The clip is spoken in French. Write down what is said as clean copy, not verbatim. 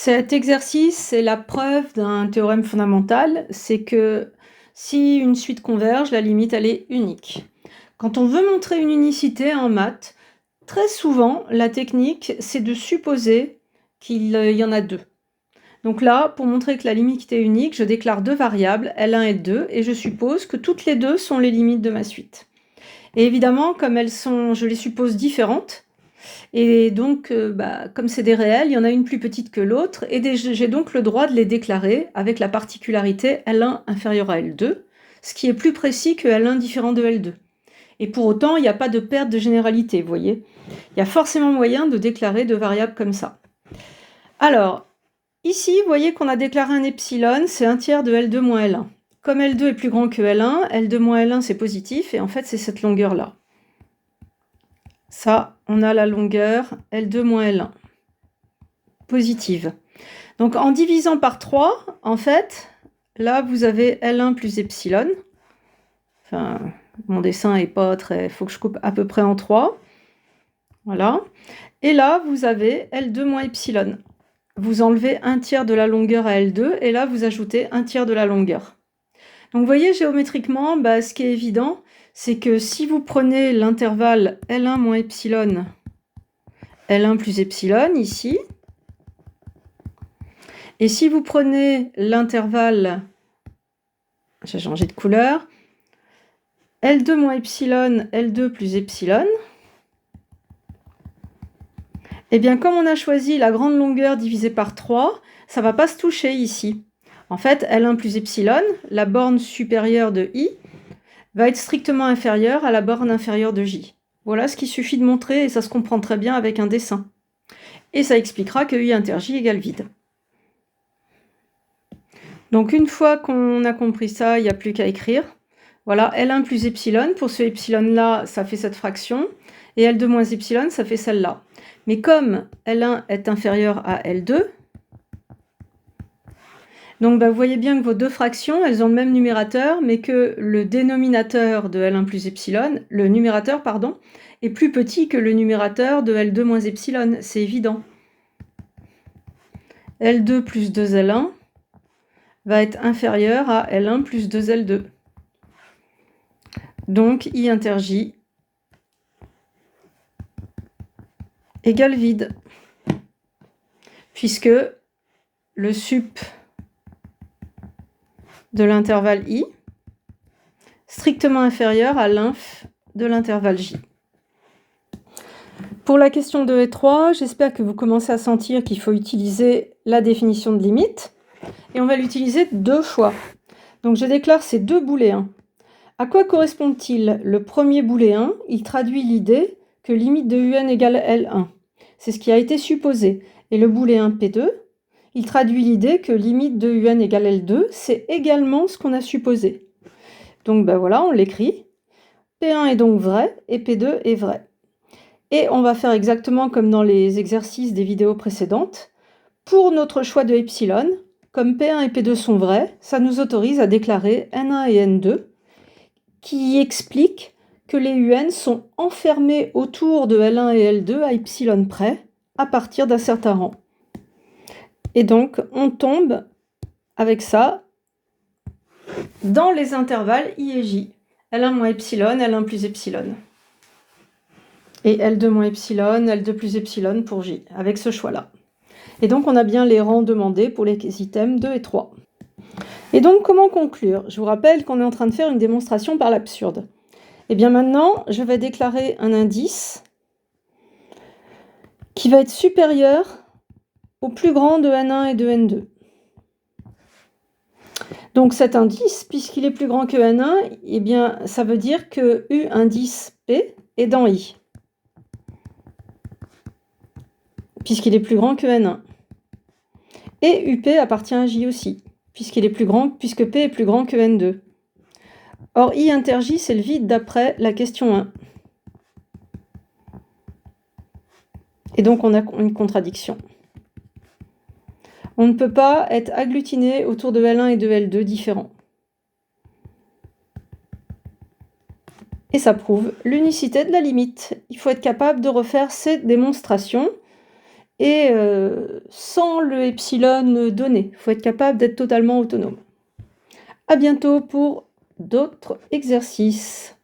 Cet exercice est la preuve d'un théorème fondamental, c'est que si une suite converge, la limite elle est unique. Quand on veut montrer une unicité en maths, très souvent la technique c'est de supposer qu'il y en a deux. Donc là, pour montrer que la limite est unique, je déclare deux variables, L1 et L2, et je suppose que toutes les deux sont les limites de ma suite. Et évidemment, comme elles sont, je les suppose différentes, et donc, comme c'est des réels, il y en a une plus petite que l'autre, et j'ai donc le droit de les déclarer avec la particularité L1 inférieur à L2, ce qui est plus précis que L1 différent de L2. Et pour autant, il n'y a pas de perte de généralité, vous voyez. Il y a forcément moyen de déclarer deux variables comme ça. Alors, ici, vous voyez qu'on a déclaré un epsilon, c'est un tiers de L2 moins L1. Comme L2 est plus grand que L1, L2 moins L1 c'est positif, et en fait c'est cette longueur-là. Ça, on a la longueur L2 moins L1, positive. Donc en divisant par 3, en fait, là vous avez L1 plus epsilon. Enfin, mon dessin n'est pas très... Il faut que je coupe à peu près en 3. Voilà. Et là, vous avez L2 moins epsilon. Vous enlevez un tiers de la longueur à L2, et là vous ajoutez un tiers de la longueur. Donc vous voyez, géométriquement, ce qui est évident, c'est que si vous prenez l'intervalle L1 moins epsilon, L1 plus epsilon, ici, et si vous prenez l'intervalle, j'ai changé de couleur, L2 moins epsilon, L2 plus epsilon, et bien comme on a choisi la grande longueur divisée par 3, ça ne va pas se toucher ici. En fait, L1 plus epsilon, la borne supérieure de I, va être strictement inférieure à la borne inférieure de J. Voilà ce qu'il suffit de montrer, et ça se comprend très bien avec un dessin. Et ça expliquera que I inter J égale vide. Donc une fois qu'on a compris ça, il n'y a plus qu'à écrire. Voilà, L1 plus epsilon, pour ce epsilon-là, ça fait cette fraction, et L2 moins epsilon, ça fait celle-là. Mais comme L1 est inférieur à L2, donc vous voyez bien que vos deux fractions, elles ont le même numérateur, mais que le dénominateur de L1 plus epsilon, le numérateur, pardon, est plus petit que le numérateur de L2 moins epsilon, c'est évident. L2 plus 2L1 va être inférieur à L1 plus 2L2. Donc I inter J égale vide, puisque le sup de l'intervalle I strictement inférieur à l'inf de l'intervalle J. Pour la question 2 et 3, j'espère que vous commencez à sentir qu'il faut utiliser la définition de limite, et on va l'utiliser deux fois. Donc je déclare ces deux booléens. À quoi correspond-il? Le premier booléen, il traduit l'idée que limite de UN égale L1. C'est ce qui a été supposé. Et le booléen P2, il traduit l'idée que limite de UN égale L2, c'est également ce qu'on a supposé. Donc voilà, on l'écrit. P1 est donc vrai et P2 est vrai. Et on va faire exactement comme dans les exercices des vidéos précédentes. Pour notre choix de epsilon, comme P1 et P2 sont vrais, ça nous autorise à déclarer N1 et N2, qui explique que les UN sont enfermés autour de L1 et L2 à epsilon près, à partir d'un certain rang. Et donc, on tombe avec ça dans les intervalles I et J. L1 moins epsilon, L1 plus epsilon. Et L2 moins epsilon, L2 plus epsilon pour J, avec ce choix-là. Et donc, on a bien les rangs demandés pour les items 2 et 3. Et donc, comment conclure? Je vous rappelle qu'on est en train de faire une démonstration par l'absurde. Et bien maintenant, je vais déclarer un indice qui va être supérieur au plus grand de N1 et de N2. Donc cet indice, puisqu'il est plus grand que N1, eh bien, ça veut dire que U indice P est dans I, puisqu'il est plus grand que N1. Et UP appartient à J aussi, puisqu'il est plus grand, puisque P est plus grand que N2. Or, I inter J, c'est le vide d'après la question 1. Et donc, on a une contradiction. On ne peut pas être agglutiné autour de L1 et de L2 différents. Et ça prouve l'unicité de la limite. Il faut être capable de refaire ces démonstrations. et sans le epsilon donné. Il faut être capable d'être totalement autonome. À bientôt pour d'autres exercices.